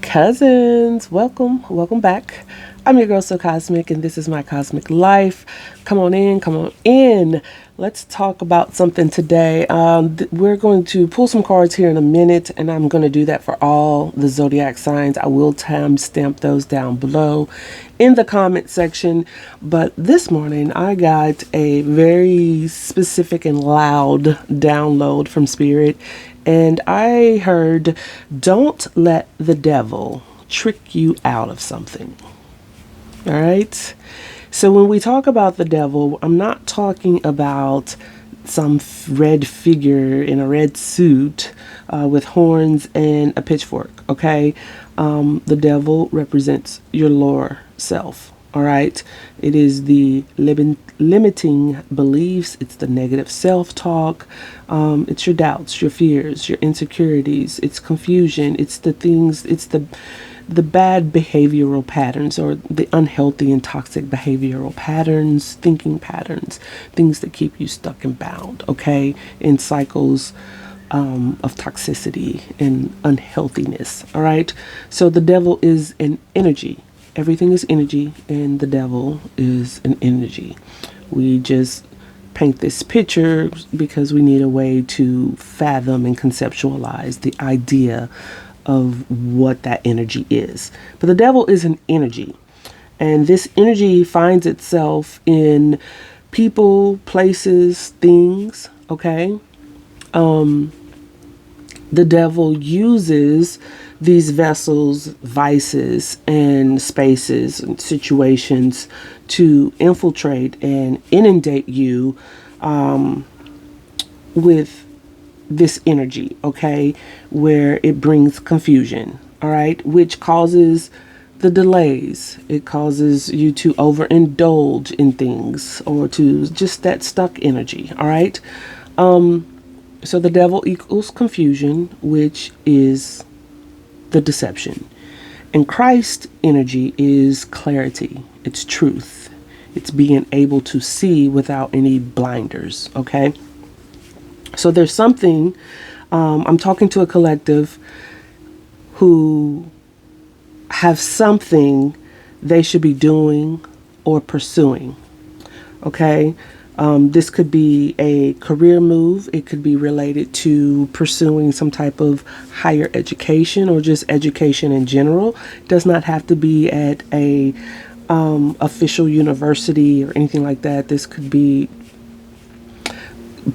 Cousins, welcome back. I'm your girl, so Cosmic, and this is my Cosmic Life. Come on in, come on in. Let's talk about something today. We're going to pull some cards here in a minute, and I'm going to do that for all the zodiac signs. I will timestamp those down below in the comment section. But this morning, I got a very specific and loud download from Spirit. And I heard, don't let the devil trick you out of something. All right. So when we talk about the devil, I'm not talking about some red figure in a red suit with horns and a pitchfork. Okay. The devil represents your lower self. All right. It is the limiting beliefs. It's the negative self-talk. It's your doubts, your fears, your insecurities. It's confusion. It's the things. It's the bad behavioral patterns, or the unhealthy and toxic behavioral patterns, thinking patterns, things that keep you stuck and bound. Okay, in cycles of toxicity and unhealthiness. All right. So the devil is an energy. Everything is energy, and the devil is an energy. We just paint this picture because we need a way to fathom and conceptualize the idea of what that energy is. But the devil is an energy, and this energy finds itself in people, places, things. Okay. The devil uses these vessels, vices, and spaces and situations to infiltrate and inundate you with this energy, okay, where it brings confusion, all right, which causes the delays. It causes you to overindulge in things, or to just that stuck energy, all right. So the devil equals confusion, which is the deception. And Christ energy is clarity. It's truth. It's being able to see without any blinders. Okay. So there's something, I'm talking to a collective who have something they should be doing or pursuing. Okay. This could be a career move. It could be related to pursuing some type of higher education, or just education in general. It does not have to be at a official university or anything like that. This could be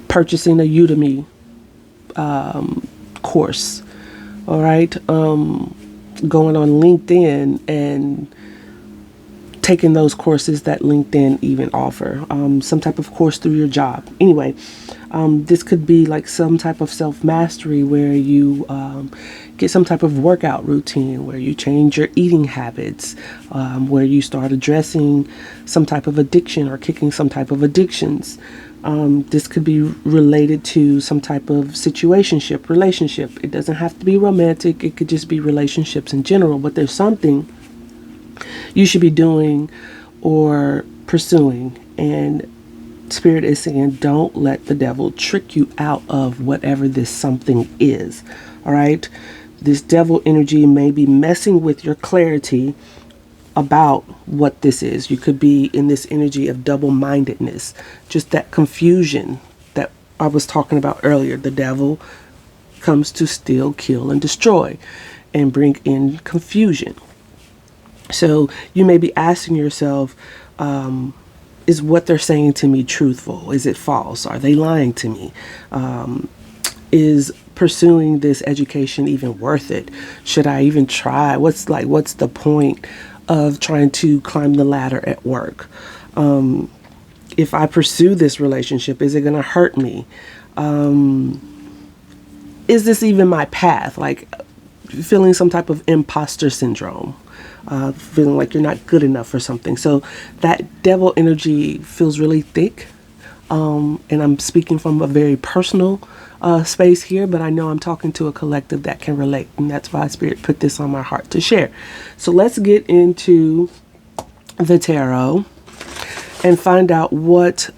purchasing a Udemy course. All right. Going on LinkedIn and taking those courses that LinkedIn even offer, some type of course through your job. Anyway, this could be like some type of self-mastery where you get some type of workout routine, where you change your eating habits, where you start addressing some type of addiction or kicking some type of addictions. This could be related to some type of relationship. It doesn't have to be romantic. It could just be relationships in general, but there's something you should be doing or pursuing. And Spirit is saying, don't let the devil trick you out of whatever this something is. All right. This devil energy may be messing with your clarity about what this is. You could be in this energy of double-mindedness, just that confusion that I was talking about earlier. The devil comes to steal, kill, and destroy, and bring in confusion. So you may be asking yourself, is what they're saying to me truthful? Is it false? Are they lying to me? Is pursuing this education even worth it? Should I even try? What's the point of trying to climb the ladder at work? If I pursue this relationship, is it going to hurt me? Is this even my path? Like feeling some type of imposter syndrome. Feeling like you're not good enough for something. So that devil energy feels really thick. And I'm speaking from a very personal space here, but I know I'm talking to a collective that can relate. And that's why Spirit put this on my heart to share. So let's get into the tarot and find out what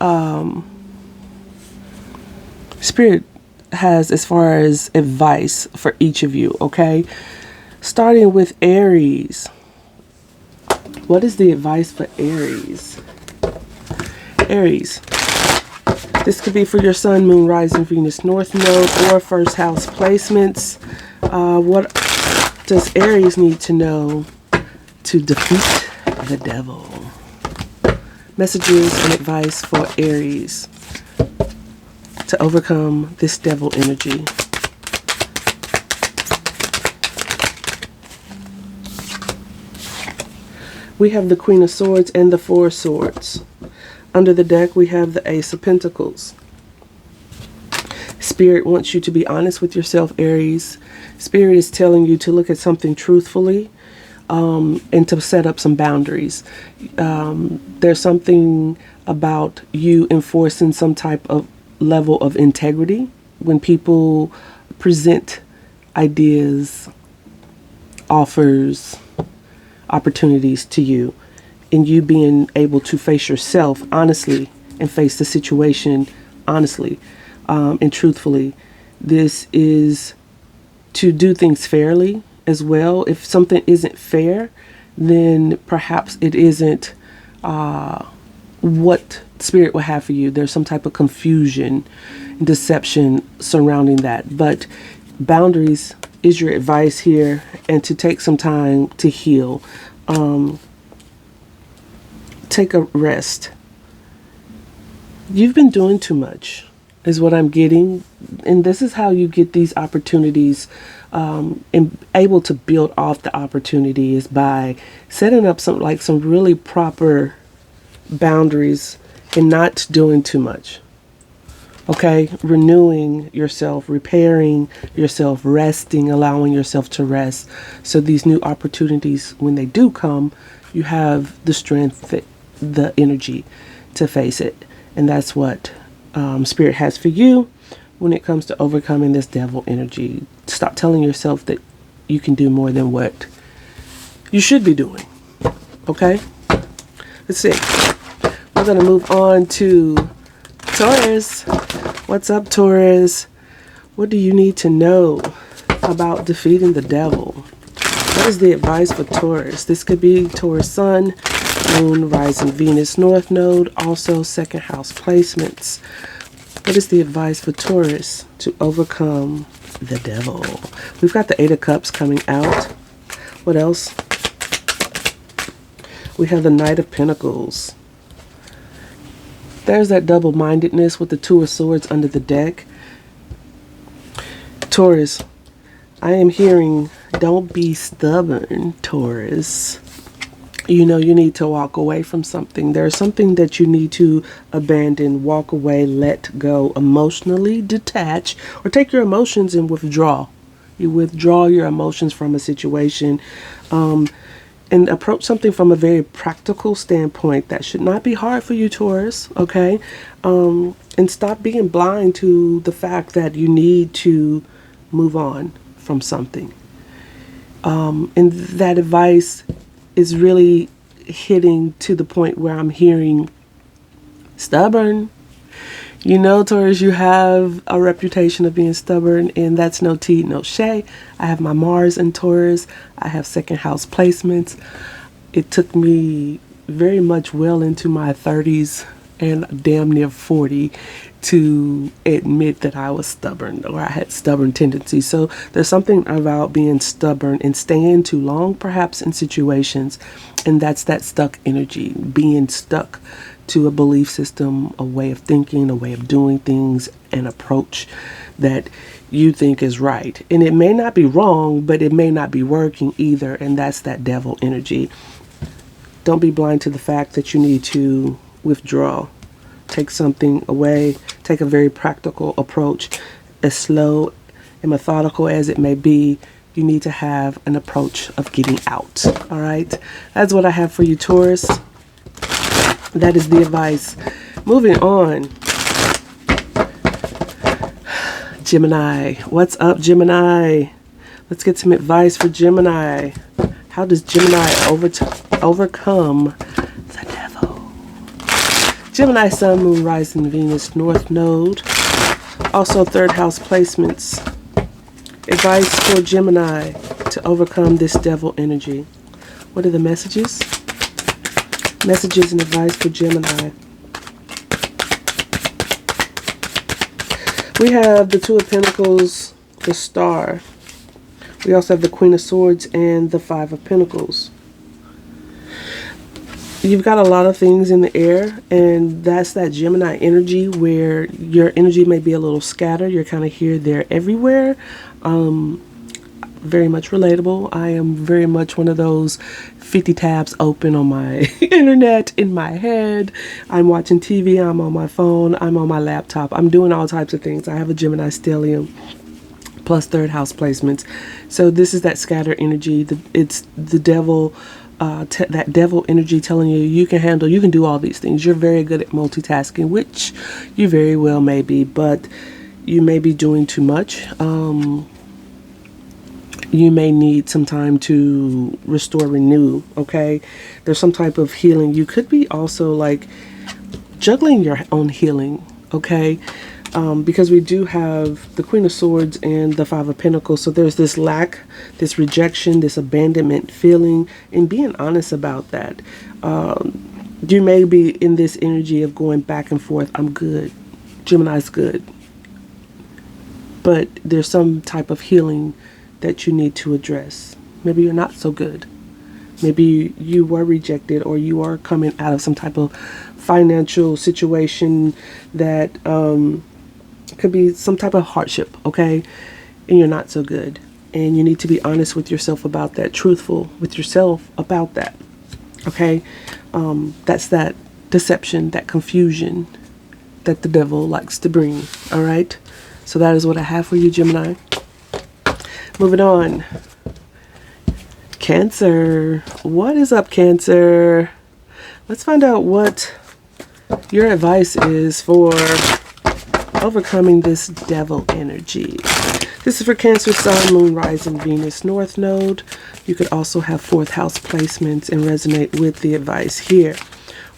Spirit has as far as advice for each of you. Okay. Starting with Aries. What is the advice for Aries? Aries. This could be for your Sun, Moon, Rising, Venus, North Node, or first house placements. What does Aries need to know to defeat the devil? Messages and advice for Aries to overcome this devil energy. We have the Queen of Swords and the Four of Swords. Under the deck, we have the Ace of Pentacles. Spirit wants you to be honest with yourself, Aries. Spirit is telling you to look at something truthfully and to set up some boundaries. There's something about you enforcing some type of level of integrity when people present ideas, offers, opportunities to you, and you being able to face yourself honestly and face the situation honestly and truthfully. This is to do things fairly as well. If something isn't fair, then perhaps it isn't what Spirit will have for you. There's some type of confusion and deception surrounding that. But boundaries is your advice here, and to take some time to heal. Take a rest. You've been doing too much is what I'm getting, and this is how you get these opportunities and able to build off the opportunity is by setting up some really proper boundaries and not doing too much. Okay, renewing yourself, repairing yourself, resting, allowing yourself to rest. So these new opportunities, when they do come, you have the strength, the energy to face it. And that's what Spirit has for you when it comes to overcoming this devil energy. Stop telling yourself that you can do more than what you should be doing. Okay, let's see. We're going to move on to Taurus. What's up, Taurus? What do you need to know about defeating the devil? What is the advice for Taurus? This could be Taurus Sun, Moon, Rising, Venus, North Node, also second house placements. What is the advice for Taurus to overcome the devil? We've got the Eight of Cups coming out. What else? We have the Knight of Pentacles. There's that double-mindedness with the Two of Swords under the deck. Taurus, I am hearing, don't be stubborn, Taurus. You know, you need to walk away from something. There's something that you need to abandon, walk away, let go, emotionally detach, or take your emotions and withdraw. You withdraw your emotions from a situation and approach something from a very practical standpoint. That should not be hard for you, Taurus, okay? And stop being blind to the fact that you need to move on from something. And that advice is really hitting to the point where I'm hearing stubborn. You know, Taurus, you have a reputation of being stubborn, and that's no tea, no shade. I have my Mars in Taurus. I have second house placements. It took me very much well into my 30s and damn near 40 to admit that I was stubborn, or I had stubborn tendencies. So there's something about being stubborn and staying too long, perhaps, in situations, and that's that stuck energy, being stuck to a belief system, a way of thinking, a way of doing things, an approach that you think is right. And it may not be wrong, but it may not be working either, and that's that devil energy. Don't be blind to the fact that you need to withdraw. Take something away. Take a very practical approach. As slow and methodical as it may be, you need to have an approach of getting out. All right? That's what I have for you, Taurus. That is the advice. Moving on. Gemini. What's up, Gemini? Let's get some advice for Gemini. How does Gemini overcome the devil? Gemini, Sun, Moon, Rising, Venus, North Node. Also third house placements. Advice for Gemini to to overcome this devil energy? What are the messages? Messages and advice for Gemini. We have the Two of Pentacles, the Star. We also have the Queen of Swords and the Five of Pentacles. You've got a lot of things in the air, and that's that Gemini energy where your energy may be a little scattered. You're kind of here, there, everywhere. Very much relatable. I am very much one of those 50 tabs open on my internet, in my head. I'm watching TV, I'm on my phone, I'm on my laptop. I'm doing all types of things. I have a Gemini stellium plus third house placements. So this is that scatter energy. It's the devil, that devil energy telling you you can handle, you can do all these things. You're very good at multitasking, which you very well may be, but you may be doing too much. You may need some time to restore, renew, okay? There's some type of healing. You could be also like juggling your own healing, okay? Because we do have the Queen of Swords and the Five of Pentacles. So there's this lack, this rejection, this abandonment feeling, and being honest about that. You may be in this energy of going back and forth. I'm good. Gemini's good. But there's some type of healing that you need to address. Maybe you're not so good. Maybe you were rejected, or you are coming out of some type of financial situation that could be some type of hardship, okay? And you're not so good. And you need to be honest with yourself about that, truthful with yourself about that, okay? That's that deception, that confusion that the devil likes to bring, all right? So that is what I have for you, Gemini. Moving on. Cancer. What is up, Cancer? Let's find out what your advice is for overcoming this devil energy. This is for Cancer, Sun, Moon, Rising, Venus, North Node. You could also have fourth house placements and resonate with the advice here.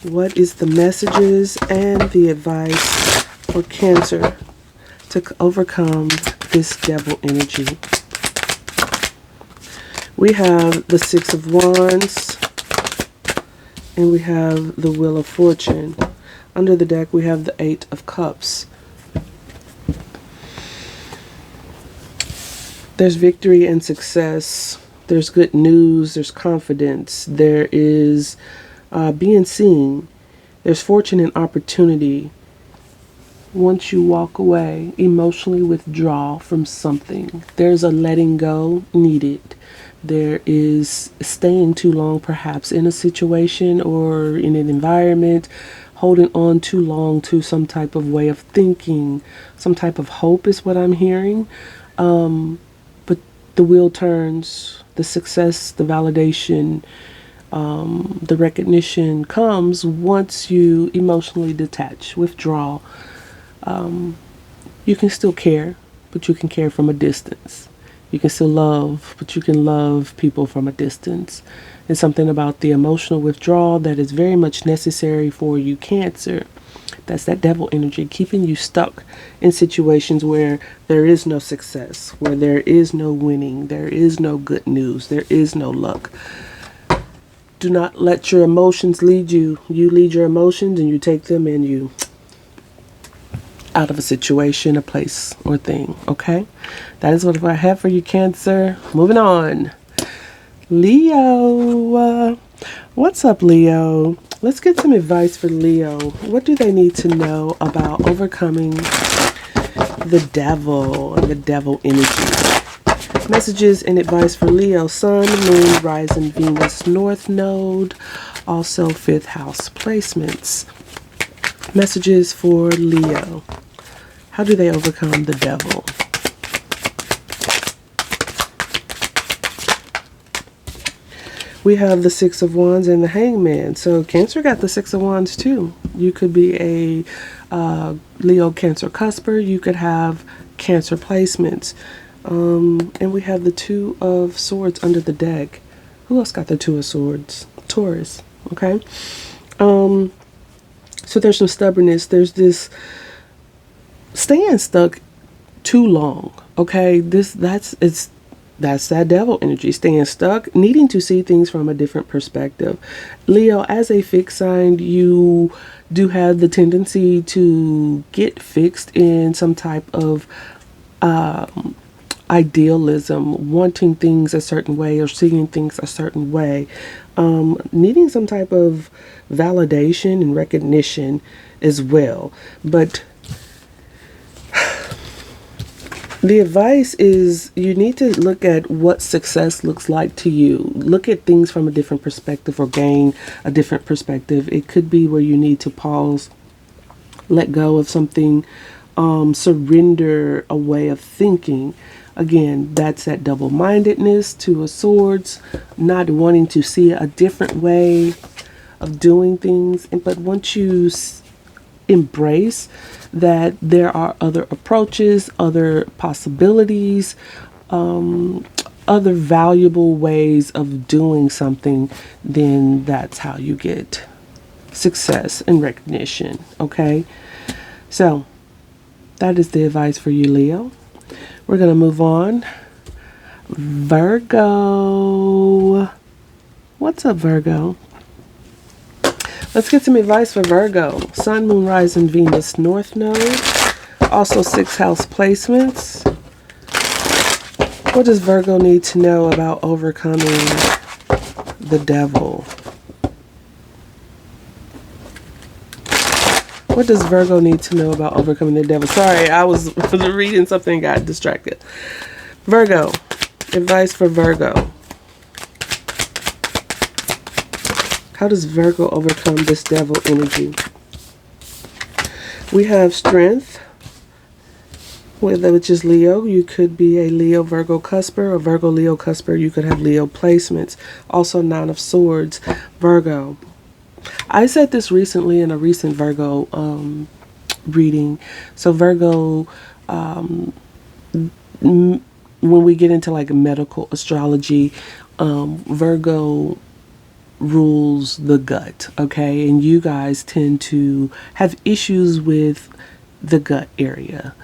What is the messages and the advice for Cancer to overcome this devil energy? We have the Six of Wands, and we have the Wheel of Fortune. Under the deck, we have the Eight of Cups. There's victory and success. There's good news. There's confidence. There is being seen. There's fortune and opportunity. Once you walk away, emotionally withdraw from something. There's a letting go needed. There is staying too long perhaps in a situation or in an environment, holding on too long to some type of way of thinking, some type of hope is what I'm hearing. But the wheel turns, the success, the validation, the recognition comes once you emotionally detach, withdraw. You can still care, but you can care from a distance. You can still love, but you can love people from a distance. It's something about the emotional withdrawal that is very much necessary for you, Cancer. That's that devil energy, keeping you stuck in situations where there is no success, where there is no winning, there is no good news, there is no luck. Do not let your emotions lead you. You lead your emotions and you take them and you out of a situation, a place, or thing, okay? That is what I have for you, Cancer. Moving on. Leo. What's up, Leo? Let's get some advice for Leo. What do they need to know about overcoming the devil and the devil energy? Messages and advice for Leo. Sun, Moon, Rising, Venus, North Node. Also, fifth house placements. Messages for Leo. How do they overcome the devil? We have the Six of Wands and the Hangman. So Cancer got the Six of Wands too. You could be a Leo Cancer cusper. You could have Cancer placements. And we have the Two of Swords under the deck. Who else got the Two of Swords? Taurus. Okay. So there's some stubbornness. There's this staying stuck too long. Okay. It's That's that devil energy, staying stuck, needing to see things from a different perspective. Leo, as a fixed sign, you do have the tendency to get fixed in some type of idealism, wanting things a certain way or seeing things a certain way, needing some type of validation and recognition as well. But the advice is you need to look at what success looks like to you. Look at things from a different perspective or gain a different perspective. It could be where you need to pause, let go of something, surrender a way of thinking. Again, that's that double-mindedness, Two of Swords, not wanting to see a different way of doing things. But once you embrace that there are other approaches, other possibilities, other valuable ways of doing something, then that's how you get success and recognition. Okay, so that is the advice for you, Leo. We're going to move on. Virgo. What's up, Virgo? Let's get some advice for Virgo. Sun, Moon, Rising, Venus, North Node. Also 6th house placements. What does Virgo need to know about overcoming the devil? What does Virgo need to know about overcoming the devil? Sorry, I was reading something and got distracted. Virgo. Advice for Virgo. How does Virgo overcome this devil energy? We have strength, which is Leo. You could be a Leo Virgo cusper or Virgo Leo cusper. You could have Leo placements. Also 9 of Swords, Virgo. I said this recently in a recent Virgo reading. So Virgo, when we get into like medical astrology, Virgo rules the gut, okay? And you guys tend to have issues with the gut area.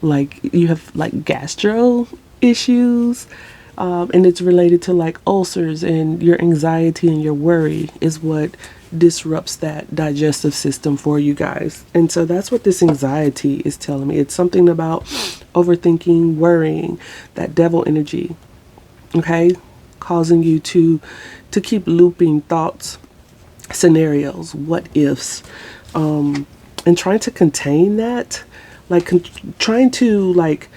Like you have like gastro issues, and it's related to like ulcers, and your anxiety and your worry is what disrupts that digestive system for you guys. And so that's what this anxiety is telling me. It's something about overthinking, worrying, that devil energy, okay? Causing you to keep looping thoughts, scenarios, what ifs, and trying to contain that, like trying to like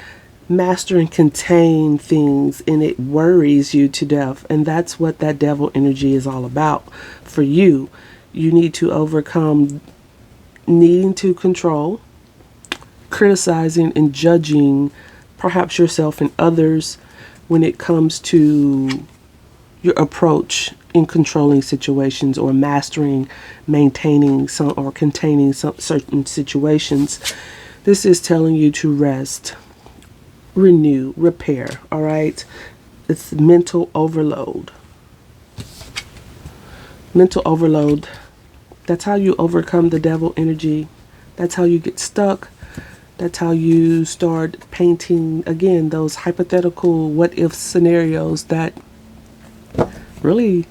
master and contain things, and it worries you to death. And that's what that devil energy is all about for you. You need to overcome needing to control, criticizing and judging perhaps yourself and others when it comes to your approach in controlling situations or mastering, maintaining some or containing some certain situations. This is telling you to rest, renew, repair, all right? It's mental overload. Mental overload. That's how you overcome the devil energy. That's how you get stuck. That's how you start painting, again, those hypothetical what-if scenarios that really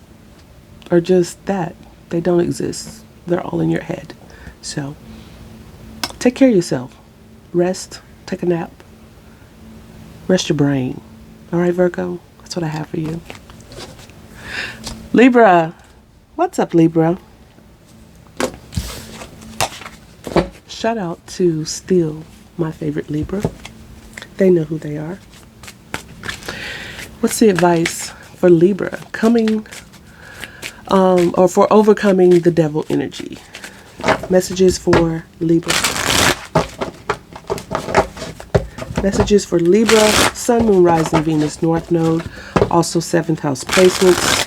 are just that. They don't exist. They're all in your head. So take care of yourself. Rest. Take a nap. Rest your brain. All right, Virgo? That's what I have for you. Libra. What's up, Libra? Shout out to Still, my favorite Libra. They know who they are. What's the advice for Libra coming or for overcoming the devil energy? Messages for Libra. Messages for Libra, Sun, Moon, Rising, Venus, North Node, also 7th house placements.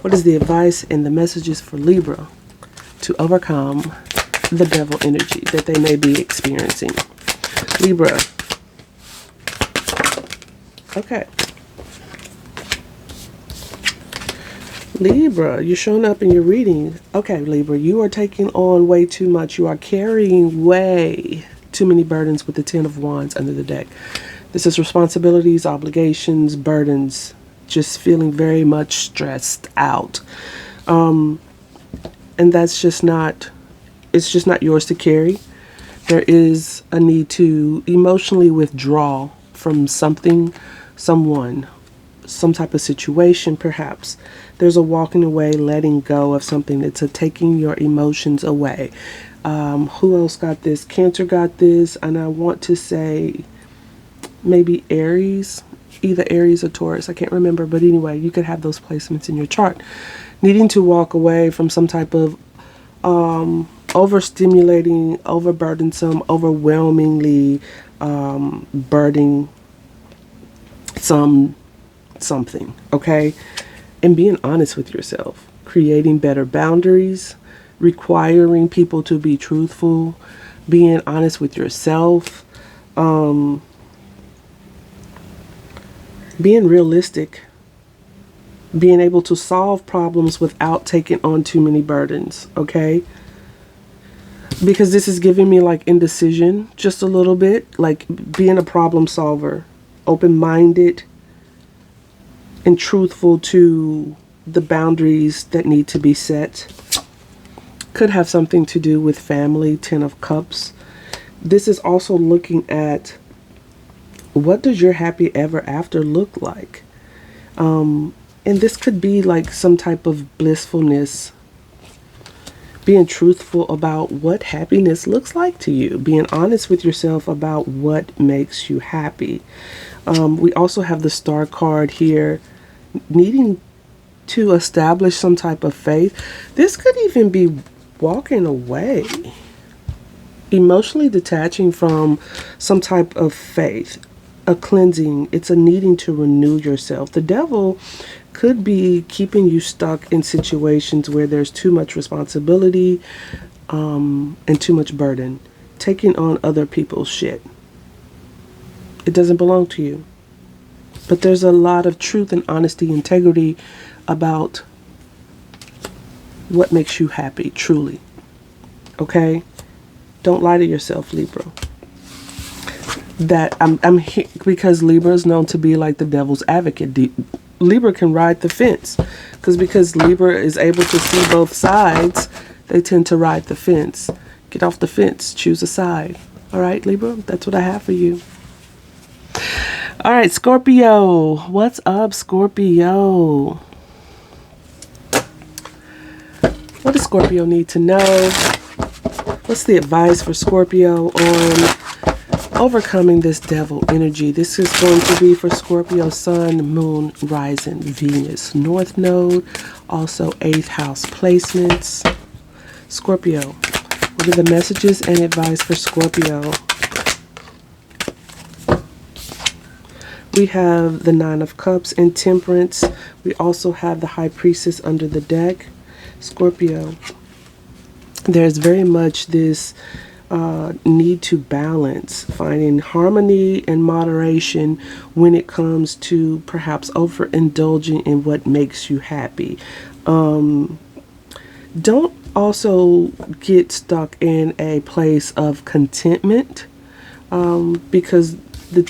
What is the advice and the messages for Libra to overcome the devil energy that they may be experiencing? Libra. Okay. Libra, you're showing up in your reading. Okay, Libra, you are taking on way too much. You are carrying way too many burdens with the 10 of Wands under the deck. This is responsibilities, obligations, burdens, just feeling very much stressed out. And that's just not, it's just not yours to carry. There is a need to emotionally withdraw from something, someone, some type of situation perhaps. There's a walking away, letting go of something. It's a taking your emotions away. Who else got this? Cancer got this, and I want to say maybe Aries, either Aries or Taurus. I can't remember, but anyway, you could have those placements in your chart. Needing to walk away from some type of overstimulating, overburdensome, overwhelmingly burdening something, okay? And being honest with yourself, creating better boundaries, requiring people to be truthful, being honest with yourself, being realistic, being able to solve problems without taking on too many burdens, okay? Because this is giving me like indecision just a little bit, like being a problem solver, open-minded and truthful to the boundaries that need to be set. Could have something to do with family, 10 of Cups. This is also looking at what does your happy ever after look like? And this could be like some type of blissfulness, being truthful about what happiness looks like to you, being honest with yourself about what makes you happy. We also have the Star card here, needing to establish some type of faith. This could even be walking away, emotionally detaching from some type of faith, a cleansing. It's a needing to renew yourself. The devil could be keeping you stuck in situations where there's too much responsibility and too much burden, taking on other people's shit. It doesn't belong to you. But there's a lot of truth and honesty, integrity about what makes you happy, truly. Okay? Don't lie to yourself, Libra. That I'm here because Libra is known to be like the devil's advocate. Libra can ride the fence because Libra is able to see both sides. They tend to ride the fence. Get off the fence. Choose a side. All right, Libra? That's what I have for you. All right, Scorpio. What's up, Scorpio? What does Scorpio need to know? What's the advice for Scorpio on overcoming this devil energy? This is going to be for Scorpio Sun, Moon, Rising, Venus, North Node, also 8th house placements. Scorpio, what are the messages and advice for Scorpio? We have the 9 of Cups and Temperance. We also have the High Priestess under the deck. Scorpio, there's very much this need to balance, finding harmony and moderation when it comes to perhaps overindulging in what makes you happy. Don't also get stuck in a place of contentment because the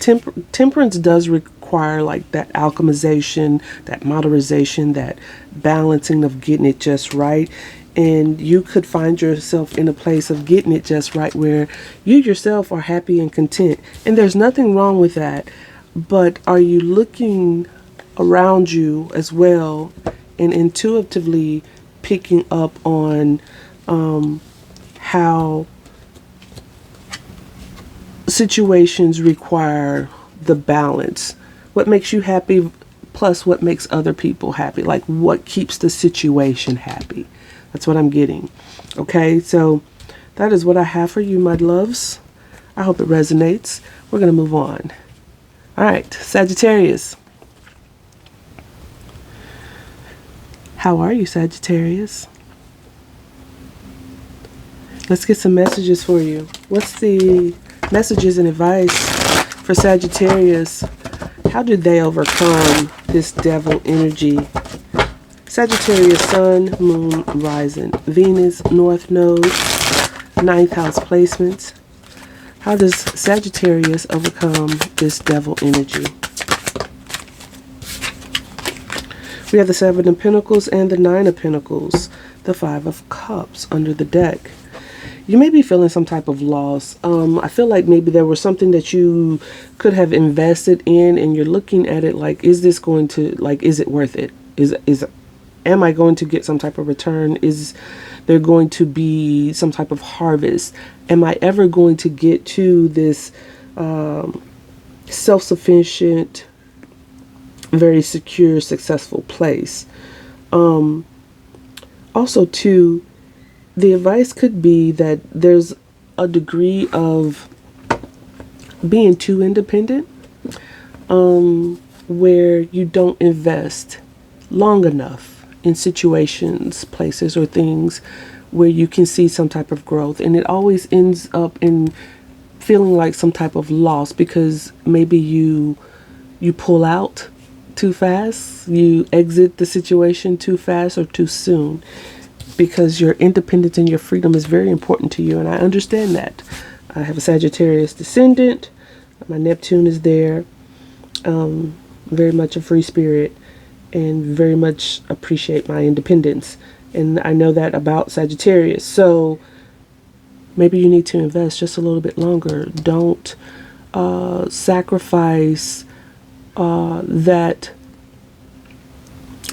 temperance does require like that alchemization, that moderation, that balancing of getting it just right. And you could find yourself in a place of getting it just right where you yourself are happy and content. And there's nothing wrong with that. But are you looking around you as well and intuitively picking up on how situations require the balance? What makes you happy plus what makes other people happy? Like what keeps the situation happy? That's what I'm getting. Okay, so that is what I have for you, my loves. I hope it resonates. We're going to move on. All right, Sagittarius. How are you, Sagittarius? Let's get some messages for you. What's the messages and advice for Sagittarius? How did they overcome this devil energy? Sagittarius, Sun, Moon, Rising, Venus, North Node, 9th house placements. How does Sagittarius overcome this devil energy? We have the Seven of Pentacles and the Nine of Pentacles, the Five of Cups under the deck. You may be feeling some type of loss. I feel like maybe there was something that you could have invested in and you're looking at it like, is this going to, like, is it worth it? Am I going to get some type of return? Is there going to be some type of harvest? Am I ever going to get to this self-sufficient, very secure, successful place? Also, too, the advice could be that there's a degree of being too independent, where you don't invest long enough in situations, places, or things where you can see some type of growth. And it always ends up in feeling like some type of loss because maybe you pull out too fast, you exit the situation too fast or too soon, because your independence and your freedom is very important to you. And I understand that. I have a Sagittarius descendant. My Neptune is there. Very much a free spirit and very much appreciate my independence. And I know that about Sagittarius. So maybe you need to invest just a little bit longer. Don't sacrifice that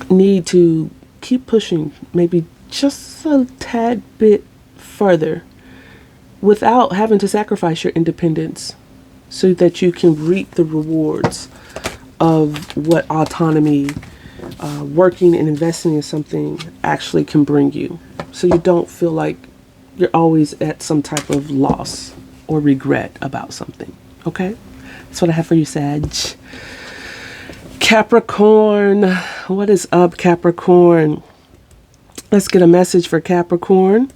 need to keep pushing maybe just a tad bit further without having to sacrifice your independence, so that you can reap the rewards of what autonomy, working and investing in something actually can bring you. So you don't feel like you're always at some type of loss or regret about something. Okay? That's what I have for you, Sag. Capricorn. What is up, Capricorn? Let's get a message for Capricorn.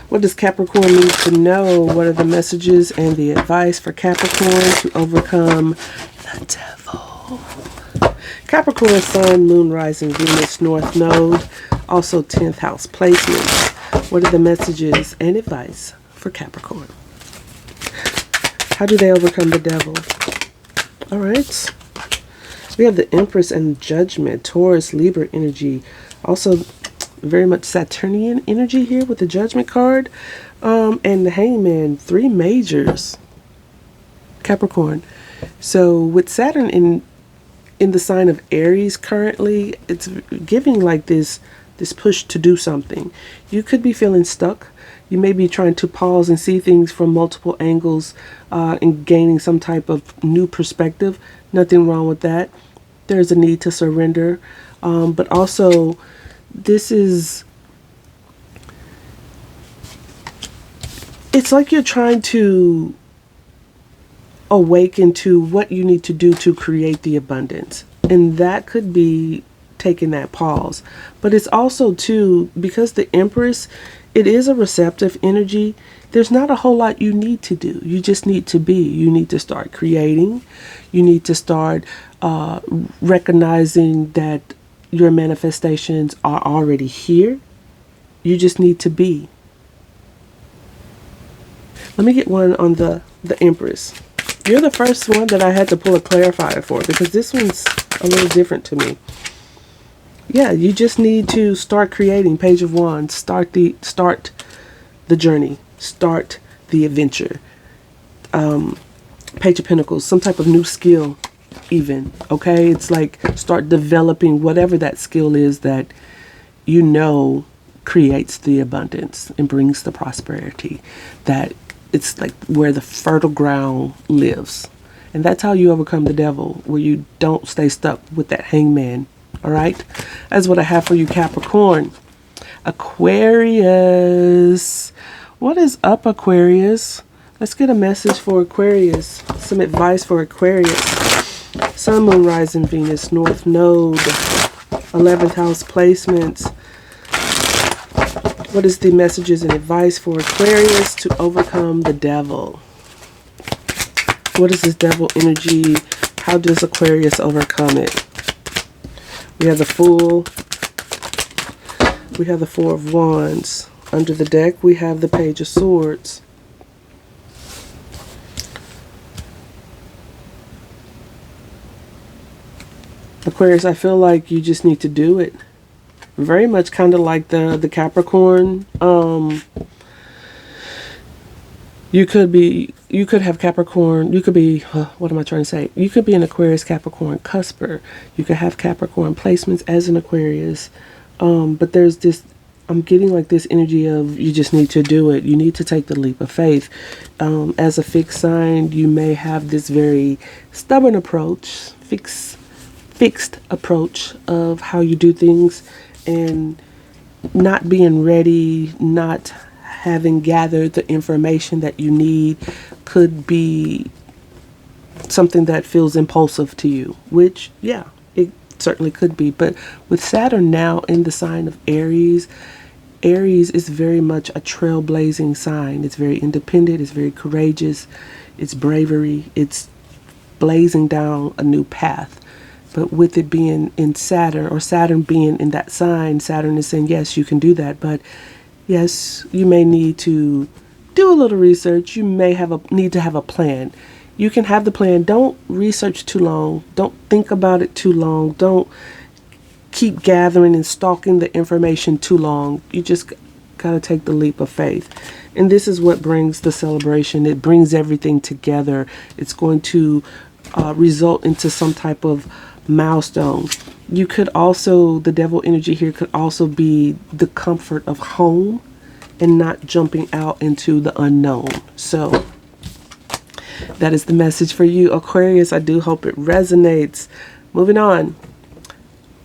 What does Capricorn need to know? What are the messages and the advice for Capricorn to overcome the devil? Capricorn, Sun, Moon, Rising, Venus, North Node, also 10th house placements. What are the messages and advice for Capricorn? How do they overcome the devil? All right. We have the Empress and Judgment, Taurus, Libra energy. Also very much Saturnian energy here with the Judgment card. And the Hangman, 3 majors. Capricorn. So with Saturn in the sign of Aries currently, it's giving like this push to do something. You could be feeling stuck. You may be trying to pause and see things from multiple angles and gaining some type of new perspective. Nothing wrong with that. There's a need to surrender. But also, it's like you're trying to awaken to what you need to do to create the abundance. And that could be taking that pause. But it's also too, because the Empress, it is a receptive energy. There's not a whole lot you need to do. You just need to be. You need to start creating. You need to start recognizing that your manifestations are already here. You just need to be. Let me get one on the Empress. You're the first one that I had to pull a clarifier for, because this one's a little different to me. Yeah, you just need to start creating. Page of Wands. Start the journey. Start the adventure. Page of Pentacles. Some type of new skill even. Okay? It's like start developing whatever that skill is that you know creates the abundance and brings the prosperity. That it's like where the fertile ground lives. And that's how you overcome the devil, where you don't stay stuck with that hangman. All right? That's what I have for you, Capricorn. Aquarius. What is up, Aquarius? Let's get a message for Aquarius. Some advice for Aquarius. Sun, Moon, Rising, Venus, North Node, 11th house placements. What is the messages and advice for Aquarius to overcome the devil? What is this devil energy? How does Aquarius overcome it? We have the Fool. We have the Four of Wands. Under the deck, we have the Page of Swords. Aquarius, I feel like you just need to do it. Very much kind of like the Capricorn. You could have Capricorn. You could be, what am I trying to say? You could be an Aquarius Capricorn cusper. You could have Capricorn placements as an Aquarius. But there's this, I'm getting like this energy of you just need to do it. You need to take the leap of faith. As a fixed sign, you may have this very stubborn approach, fixed approach of how you do things, and not being ready, not having gathered the information that you need could be something that feels impulsive to you, which, yeah, it certainly could be. But with Saturn now in the sign of Aries, Aries is very much a trailblazing sign. It's very independent, it's very courageous, it's bravery, it's blazing down a new path. But with it being in Saturn, or Saturn being in that sign, Saturn is saying, yes, you can do that. But yes, you may need to do a little research. You may need to have a plan. You can have the plan. Don't research too long. Don't think about it too long. Don't keep gathering and stalking the information too long. You just got to take the leap of faith. And this is what brings the celebration. It brings everything together. It's going to result into some type of milestone. You could also, the devil energy here could also be the comfort of home and not jumping out into the unknown. So that is the message for you, Aquarius. I do hope it resonates. Moving on.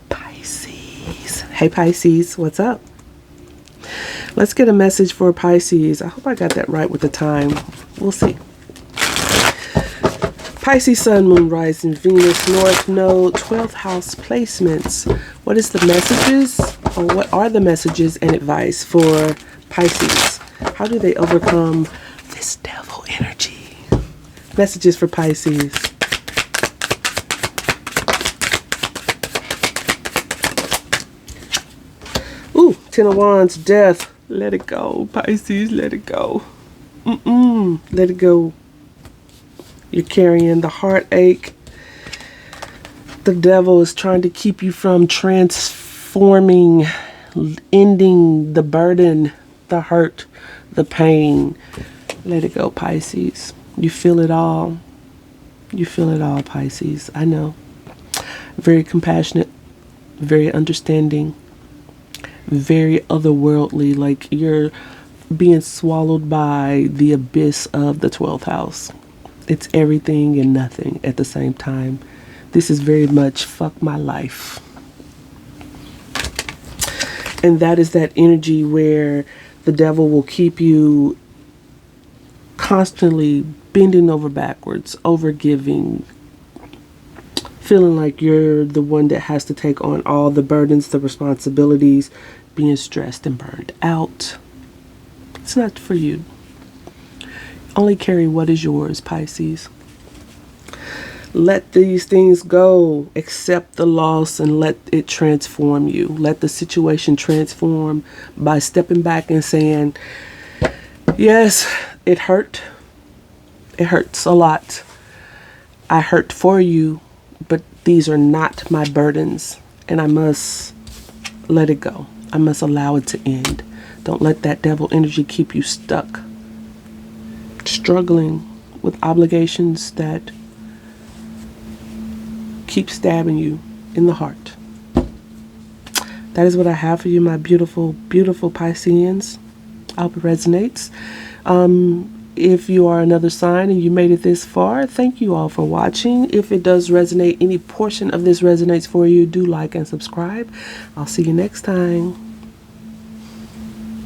Pisces. Hey Pisces, what's up? Let's get a message for Pisces. I hope I got that right with the time. We'll see. Pisces, Sun, Moon, Rising, Venus, North Node, 12th house placements. What is the messages, or what are the messages and advice for Pisces? How do they overcome this devil energy? Messages for Pisces. Ooh, Ten of Wands, Death. Let it go, Pisces, let it go. Let it go. You're carrying the heartache. The devil is trying to keep you from transforming, ending the burden, the hurt, the pain. Let it go, Pisces. You feel it all. You feel it all, Pisces. I know. Very compassionate, very understanding, very otherworldly, like you're being swallowed by the abyss of the 12th house. It's everything and nothing at the same time. This is very much fuck my life. And that is that energy where the devil will keep you constantly bending over backwards, overgiving, feeling like you're the one that has to take on all the burdens, the responsibilities, being stressed and burned out. It's not for you. Only carry what is yours, Pisces. Let these things go. Accept the loss and let it transform you. Let the situation transform by stepping back and saying, yes, it hurt. It hurts a lot. I hurt for you, but these are not my burdens, and I must let it go. I must allow it to end. Don't let that devil energy keep you stuck, struggling with obligations that keep stabbing you in the heart. That is what I have for you, my beautiful, beautiful Pisceans. I hope it resonates. If you are another sign and you made it this far, thank you all for watching. If it does resonate, any portion of this resonates for you, do like and subscribe. I'll see you next time.